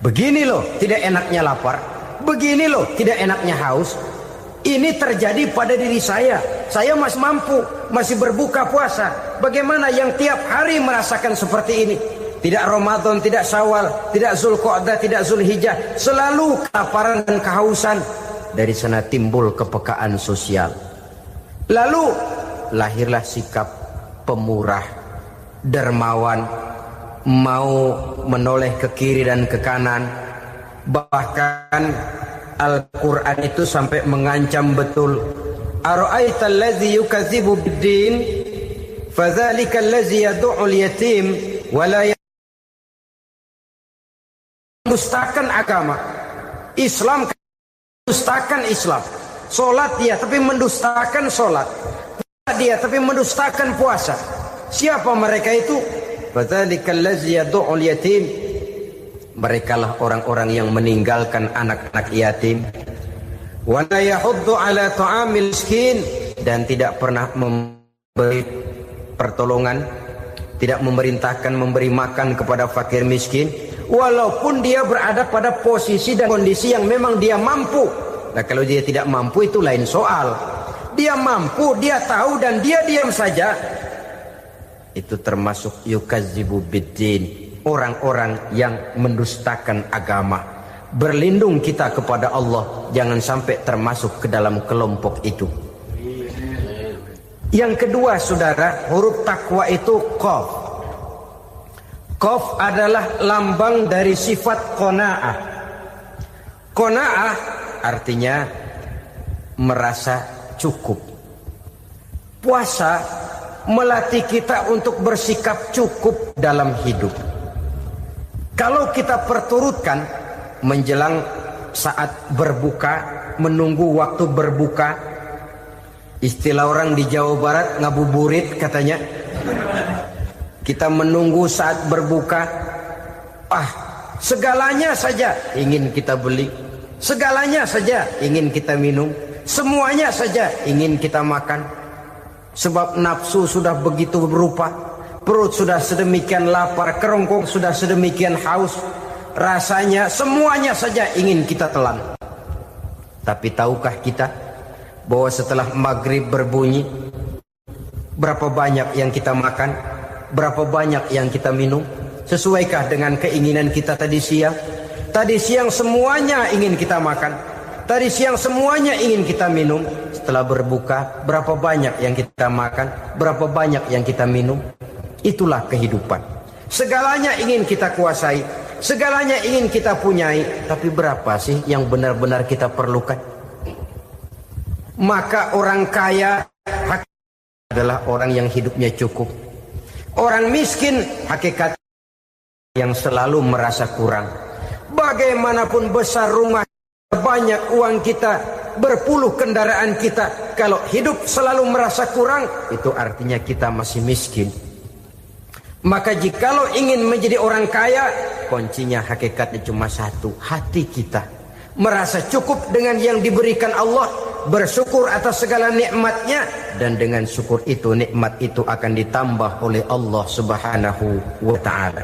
Begini loh tidak enaknya lapar, begini loh tidak enaknya haus. Ini terjadi pada diri saya masih mampu, masih berbuka puasa. Bagaimana yang tiap hari merasakan seperti ini? tidak Ramadan, tidak Syawal, tidak Zulqa'dah, tidak Zulhijjah, selalu kelaparan dan kehausan. Dari sana timbul kepekaan sosial. Lalu lahirlah sikap pemurah, dermawan, mau menoleh ke kiri dan ke kanan. Bahkan Al-Quran itu sampai mengancam betul, ara'aita allazi yukadzibu bid-din fadzalika allazi yad'ul yatim wa la mendustakan agama. Islam mendustakan Islam. Salat dia tapi mendustakan salat. Puasa dia tapi mendustakan puasa. Siapa mereka itu? Fadzalika allazi yad'ul yatim. Merekalah orang-orang yang meninggalkan anak-anak yatim. Wa la yahuddu ala ta'amil miskin, dan tidak pernah memberi pertolongan, tidak memerintahkan memberi makan kepada fakir miskin, walaupun dia berada pada posisi dan kondisi yang memang dia mampu. Nah, kalau dia tidak mampu itu lain soal. Dia mampu, dia tahu, dan dia diam saja, itu termasuk yukadzibu biddin, orang-orang yang mendustakan agama. Berlindung kita kepada Allah, jangan sampai termasuk ke dalam kelompok itu. Yang kedua, saudara, huruf takwa itu qaf. Qaf adalah lambang dari sifat qanaah. Qanaah artinya merasa cukup. Puasa melatih kita untuk bersikap cukup dalam hidup. Kalau kita perturutkan menjelang saat berbuka, menunggu waktu berbuka, istilah orang di Jawa Barat ngabuburit katanya, kita menunggu saat berbuka, segalanya saja ingin kita beli, segalanya saja ingin kita minum, semuanya saja ingin kita makan. Sebab nafsu sudah begitu berupa, perut sudah sedemikian lapar, kerongkong sudah sedemikian haus, rasanya semuanya saja ingin kita telan. Tapi tahukah kita bahwa setelah maghrib berbunyi, berapa banyak yang kita makan, berapa banyak yang kita minum? Sesuaikah dengan keinginan kita tadi siang? Tadi siang semuanya ingin kita makan, tadi siang semuanya ingin kita minum. Setelah berbuka, berapa banyak yang kita makan, berapa banyak yang kita minum? Itulah kehidupan. Segalanya ingin kita kuasai, segalanya ingin kita punyai, tapi berapa sih yang benar-benar kita perlukan? Maka orang kaya adalah orang yang hidupnya cukup. Orang miskin hakikat yang selalu merasa kurang. Bagaimanapun besar rumah, banyak uang kita, berpuluh kendaraan kita, kalau hidup selalu merasa kurang, itu artinya kita masih miskin. Maka jikalau ingin menjadi orang kaya, kuncinya hakikatnya cuma satu, hati kita merasa cukup dengan yang diberikan Allah, bersyukur atas segala nikmatnya, dan dengan syukur itu, nikmat itu akan ditambah oleh Allah Subhanahu wa ta'ala.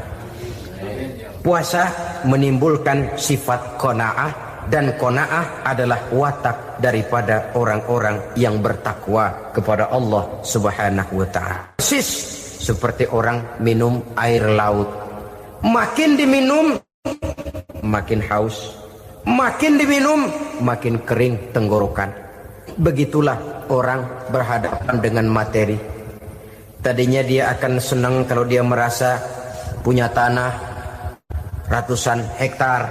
Puasa menimbulkan sifat qanaah, dan qanaah adalah watak daripada orang-orang yang bertakwa kepada Allah Subhanahu wa ta'ala. Persis seperti orang minum air laut. Makin diminum makin haus, makin diminum makin kering tenggorokan. Begitulah orang berhadapan dengan materi. Tadinya dia akan senang kalau dia merasa punya tanah ratusan hektar.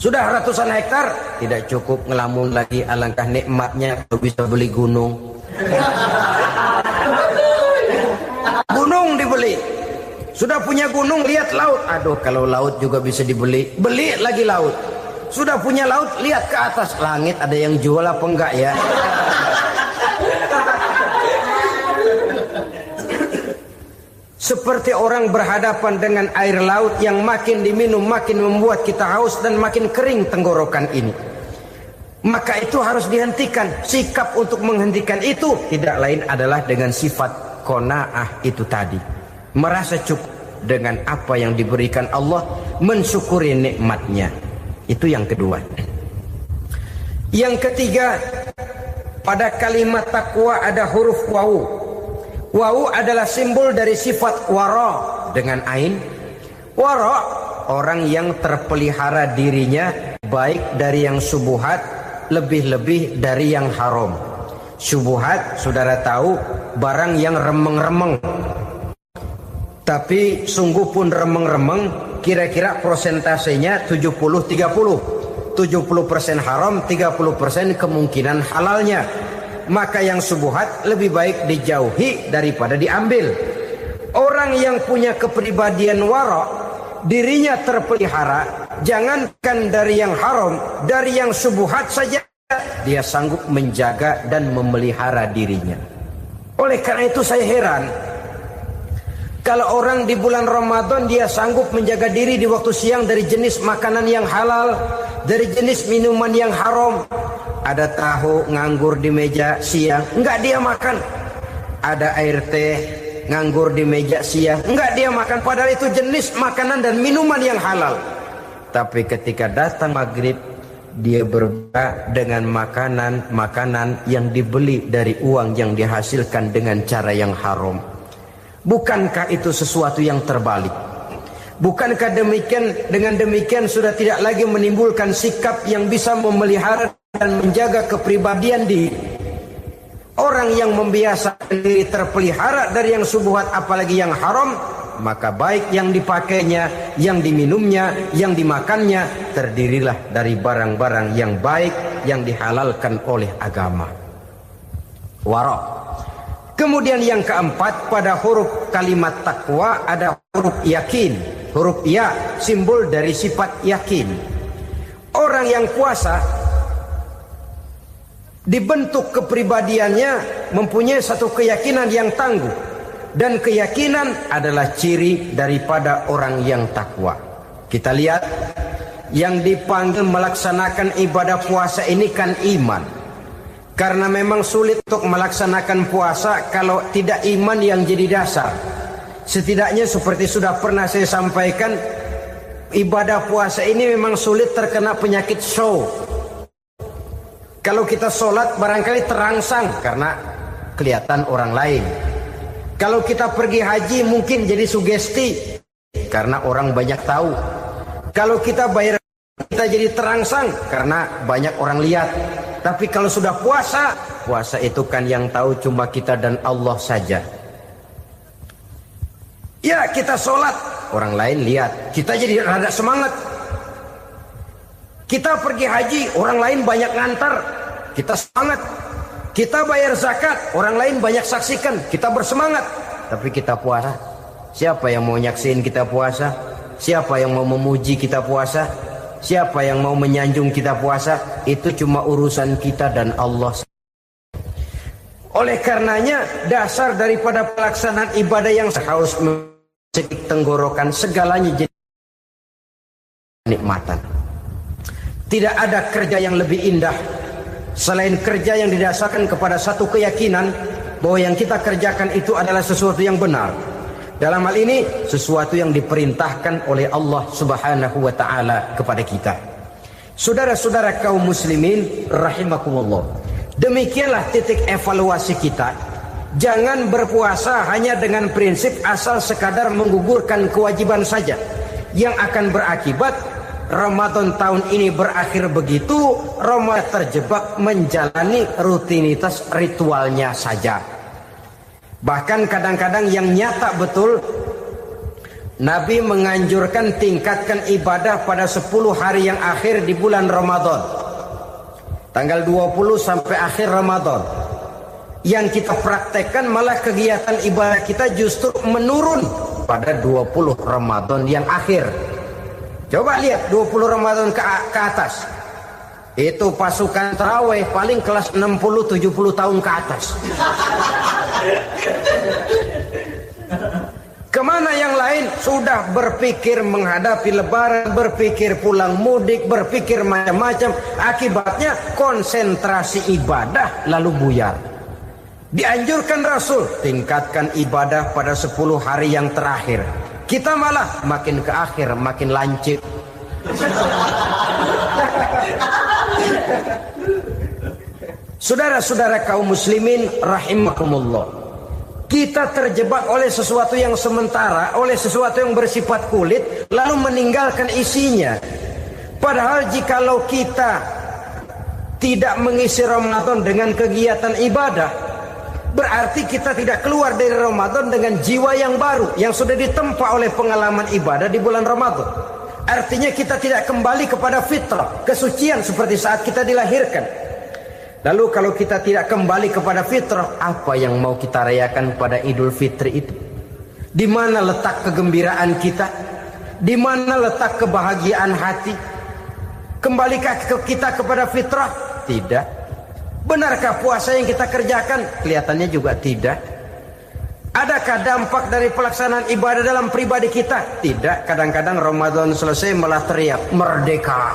Sudah ratusan hektar, tidak cukup, ngelamun lagi, alangkah nikmatnya kalau bisa beli gunung. Gunung dibeli. Sudah punya gunung, lihat laut. Aduh, kalau laut juga bisa dibeli, beli lagi laut. Sudah punya laut, lihat ke atas langit, ada yang jual apa enggak ya? Seperti orang berhadapan dengan air laut yang makin diminum makin membuat kita haus dan makin kering tenggorokan ini. Maka itu harus dihentikan. Sikap untuk menghentikan itu tidak lain adalah dengan sifat qanaah itu tadi. Merasa cukup dengan apa yang diberikan Allah, mensyukuri nikmatnya. Itu yang kedua. Yang ketiga, pada kalimat takwa ada huruf wawu. Wawu adalah simbol dari sifat wara dengan ain, Wara, orang yang terpelihara dirinya baik dari yang subuhat, lebih-lebih dari yang haram. Subuhat, saudara tahu, barang yang remeng-remeng. Tapi sungguh pun remeng-remeng, kira-kira prosentasenya 70-30. 70% haram, 30% kemungkinan halalnya. Maka yang subuhat lebih baik dijauhi daripada diambil. Orang yang punya kepribadian wara, dirinya terpelihara, jangankan dari yang haram, dari yang subuhat saja dia sanggup menjaga dan memelihara dirinya. Oleh karena itu saya heran kalau orang di bulan Ramadan dia sanggup menjaga diri di waktu siang dari jenis makanan yang halal, dari jenis minuman yang haram. Ada tahu nganggur di meja siang, enggak dia makan. Ada air teh nganggur di meja siang, enggak dia makan, padahal itu jenis makanan dan minuman yang halal. Tapi ketika datang maghrib, dia berbuka dengan makanan yang dibeli dari uang yang dihasilkan dengan cara yang haram. Bukankah itu sesuatu yang terbalik? Bukankah dengan demikian sudah tidak lagi menimbulkan sikap yang bisa memelihara dan menjaga kepribadian diri? Orang yang membiasakan diri terpelihara dari yang subuhat apalagi yang haram, maka baik yang dipakainya, yang diminumnya, yang dimakannya terdirilah dari barang-barang yang baik yang dihalalkan oleh agama. Wara. Kemudian yang keempat, pada huruf kalimat takwa ada huruf yakin. Huruf ya simbol dari sifat yakin. Orang yang puasa dibentuk kepribadiannya mempunyai satu keyakinan yang tangguh, dan keyakinan adalah ciri daripada orang yang takwa. Kita lihat yang dipanggil melaksanakan ibadah puasa ini kan iman, karena memang sulit untuk melaksanakan puasa kalau tidak iman yang jadi dasar. Setidaknya seperti sudah pernah saya sampaikan, ibadah puasa ini memang sulit terkena penyakit show. Kalau kita sholat barangkali terangsang karena kelihatan orang lain. Kalau kita pergi haji mungkin jadi sugesti karena orang banyak tahu. Kalau kita bayar kita jadi terangsang karena banyak orang lihat. Tapi kalau sudah puasa, puasa itu kan yang tahu cuma kita dan Allah saja. Ya kita sholat, orang lain lihat, kita jadi rada semangat. Kita pergi haji, orang lain banyak ngantar, kita semangat. Kita bayar zakat, orang lain banyak saksikan, kita bersemangat. Tapi kita puasa, siapa yang mau nyaksiin kita puasa? Siapa yang mau memuji kita puasa? Siapa yang mau menyanjung kita puasa? Itu cuma urusan kita dan Allah. Oleh karenanya, dasar daripada pelaksanaan ibadah yang harus mencetik tenggorokan, segalanya jadi nikmatan. Tidak ada kerja yang lebih indah selain kerja yang didasarkan kepada satu keyakinan bahwa yang kita kerjakan itu adalah sesuatu yang benar. Dalam hal ini sesuatu yang diperintahkan oleh Allah Subhanahu wa taala kepada kita. Saudara-saudara kaum muslimin rahimakumullah. Demikianlah titik evaluasi kita. Jangan berpuasa hanya dengan prinsip asal sekadar menggugurkan kewajiban saja, yang akan berakibat Ramadan tahun ini berakhir begitu, Ramadan terjebak menjalani rutinitas ritualnya saja. Bahkan kadang-kadang yang nyata betul, Nabi menganjurkan tingkatkan ibadah pada 10 hari yang akhir di bulan Ramadan. Tanggal 20 sampai akhir Ramadan. Yang kita praktekkan malah kegiatan ibadah kita justru menurun pada 20 Ramadan yang akhir. Coba lihat 20 Ramadan ke atas. Itu pasukan tarawih paling kelas 60-70 tahun ke atas. Kemana yang lain? Sudah berpikir menghadapi lebaran, berpikir pulang mudik, berpikir macam-macam. Akibatnya konsentrasi ibadah lalu buyar. Dianjurkan Rasul, tingkatkan ibadah pada 10 hari yang terakhir. Kita malah makin ke akhir makin lancip. Saudara-saudara kaum muslimin rahimakumullah. Kita terjebak oleh sesuatu yang sementara, oleh sesuatu yang bersifat kulit, lalu meninggalkan isinya. Padahal jikalau kita tidak mengisi Ramadan dengan kegiatan ibadah, berarti kita tidak keluar dari Ramadan dengan jiwa yang baru, yang sudah ditempa oleh pengalaman ibadah di bulan Ramadan. Artinya kita tidak kembali kepada fitrah, kesucian seperti saat kita dilahirkan. Lalu kalau kita tidak kembali kepada fitrah, apa yang mau kita rayakan pada Idul Fitri itu? Di mana letak kegembiraan kita? Di mana letak kebahagiaan hati? Kembalikah kita kepada fitrah? Tidak. Benarkah puasa yang kita kerjakan? Kelihatannya juga tidak. Adakah dampak dari pelaksanaan ibadah dalam pribadi kita? Tidak. Kadang-kadang Ramadan selesai malah teriak merdeka.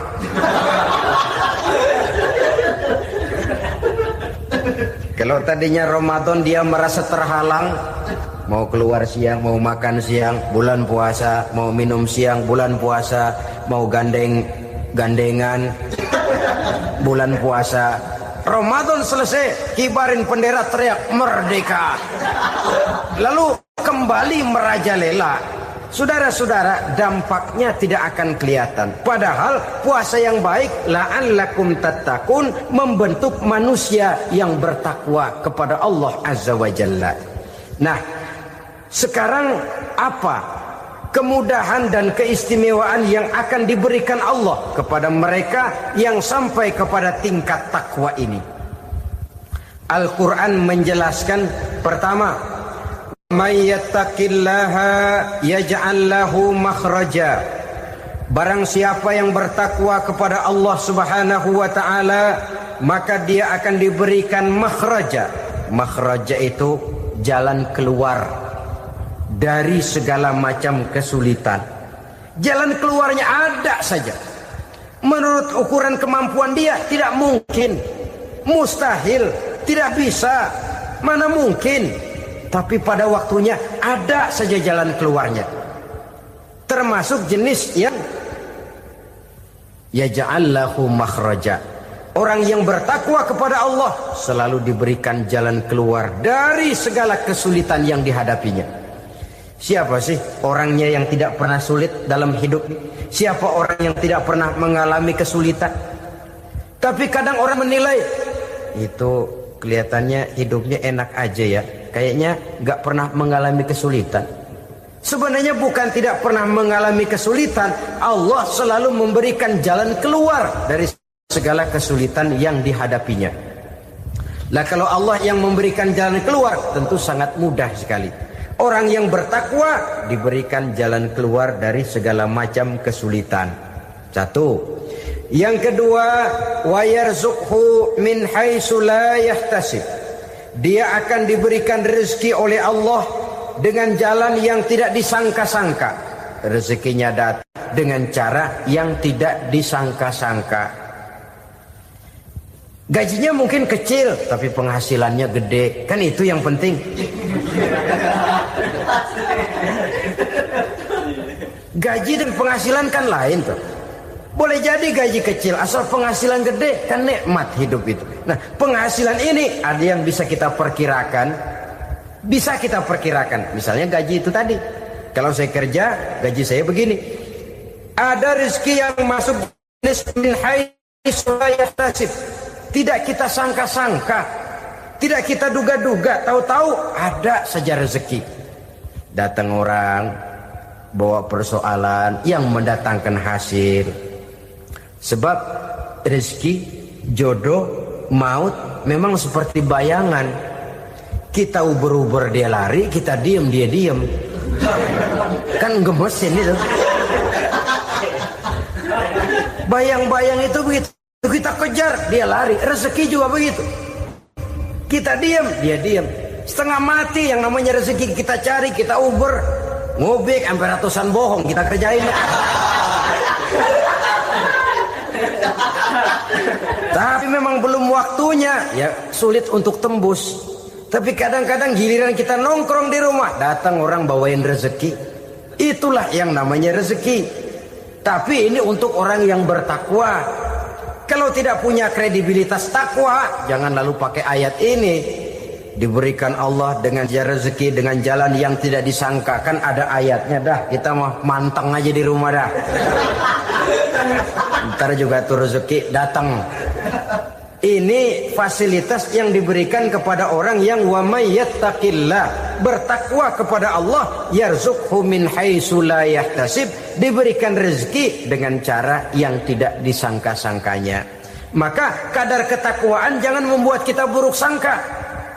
Kalau tadinya Ramadan dia merasa terhalang, mau keluar siang, mau makan siang, bulan puasa, mau minum siang, bulan puasa, mau gandengan, bulan puasa. Ramadan selesai, kibarin bendera, teriak merdeka. Lalu kembali merajalela. Saudara-saudara, dampaknya tidak akan kelihatan. Padahal puasa yang baik, la'allakum tattaqun, membentuk manusia yang bertakwa kepada Allah Azza wa Jalla. Nah, sekarang apa kemudahan dan keistimewaan yang akan diberikan Allah kepada mereka yang sampai kepada tingkat takwa ini? Al-Quran menjelaskan, pertama, may yattaqillaha yaj'al lahu makhraja. Barang siapa yang bertakwa kepada Allah Subhanahu wa taala, maka dia akan diberikan makhraja. Makhraja itu jalan keluar dari segala macam kesulitan. Jalan keluarnya ada saja. Menurut ukuran kemampuan dia tidak mungkin, mustahil, tidak bisa, mana mungkin. Tapi pada waktunya ada saja jalan keluarnya. Termasuk jenis yang yaj'allahu makhraja. Orang yang bertakwa kepada Allah selalu diberikan jalan keluar dari segala kesulitan yang dihadapinya. Siapa sih orangnya yang tidak pernah sulit dalam hidup? Siapa orang yang tidak pernah mengalami kesulitan? Tapi kadang orang menilai, itu kelihatannya hidupnya enak aja ya, kayaknya gak pernah mengalami kesulitan. Sebenarnya bukan tidak pernah mengalami kesulitan, Allah selalu memberikan jalan keluar dari segala kesulitan yang dihadapinya. Lah kalau Allah yang memberikan jalan keluar, tentu sangat mudah sekali. Orang yang bertakwa diberikan jalan keluar dari segala macam kesulitan. Satu. Yang kedua, wa yarzuqhu min haitsu la yahtasib. Dia akan diberikan rezeki oleh Allah dengan jalan yang tidak disangka-sangka. Rezekinya datang dengan cara yang tidak disangka-sangka. Gajinya mungkin kecil, tapi penghasilannya gede. Kan itu yang penting. Gaji dan penghasilan kan lain tuh. Boleh jadi gaji kecil, asal penghasilan gede, kan nikmat hidup itu. Nah, penghasilan ini ada yang bisa kita perkirakan. Bisa kita perkirakan. Misalnya gaji itu tadi. Kalau saya kerja, gaji saya begini. Ada rezeki yang masuk min haitsu la yahtasib. Tidak kita sangka-sangka. Tidak kita duga-duga. Tahu-tahu ada saja rezeki. Datang orang, bawa persoalan yang mendatangkan hasil. Sebab rezeki, jodoh, maut memang seperti bayangan. Kita uber-uber dia lari, kita diem dia diem. Kan gemesin itu. Bayang-bayang itu begitu. Kita kejar, dia lari. Rezeki juga begitu. Kita diem, dia diem. Setengah mati yang namanya rezeki kita cari, kita uber. Ngobek sampai ratusan bohong kita kerjain. Tapi memang belum waktunya, ya sulit untuk tembus. Tapi kadang-kadang giliran kita nongkrong di rumah, datang orang bawain rezeki. Itulah yang namanya rezeki. Tapi ini untuk orang yang bertakwa. Kalau tidak punya kredibilitas takwa, jangan lalu pakai ayat ini. diberikan Allah dengan rezeki dengan jalan yang tidak disangka. Kan ada ayatnya dah, kita mah manteng aja di rumah dah. Ntar juga tuh rezeki datang. Ini fasilitas yang diberikan kepada orang yang wa may yattaqillah, bertakwa kepada Allah, yarzuqhu min haitsu la yahtasib, diberikan rezeki dengan cara yang tidak disangka-sangkanya. Maka kadar ketakwaan jangan membuat kita buruk sangka.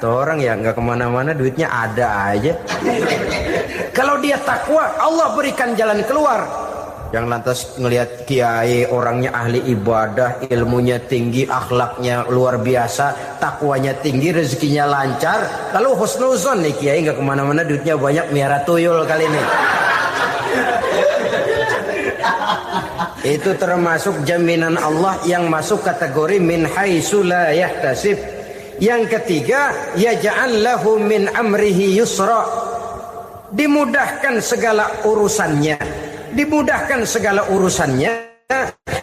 Tuh orang ya nggak kemana-mana, duitnya ada aja. Kalau dia takwa, Allah berikan jalan keluar. Yang lantas ngelihat kiai orangnya ahli ibadah, ilmunya tinggi, akhlaknya luar biasa, takwanya tinggi, rezekinya lancar, lalu husnuzon nih kiai nggak kemana-mana, duitnya banyak, miara tuyul kali ini. Itu termasuk jaminan Allah yang masuk kategori min haitsu la yahtasib. Yang ketiga, yaj'al lahu min amrihi yusra, dimudahkan segala urusannya. Dimudahkan segala urusannya.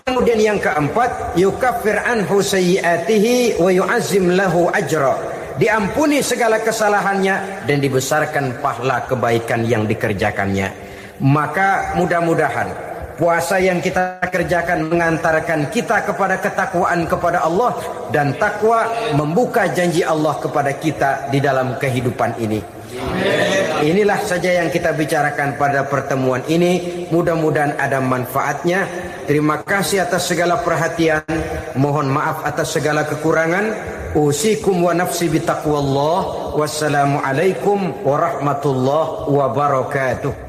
Kemudian yang keempat, yukaffir anhu sayyiatihi wa yu'azzim lahu ajra, diampuni segala kesalahannya dan dibesarkan pahala kebaikan yang dikerjakannya. Maka mudah-mudahan puasa yang kita kerjakan mengantarkan kita kepada ketakwaan kepada Allah, dan takwa membuka janji Allah kepada kita di dalam kehidupan ini. Inilah saja yang kita bicarakan pada pertemuan ini. Mudah-mudahan ada manfaatnya. Terima kasih atas segala perhatian. Mohon maaf atas segala kekurangan. Usikum wa nafsi bitaqwallah. Wassalamualaikum warahmatullahi wabarakatuh.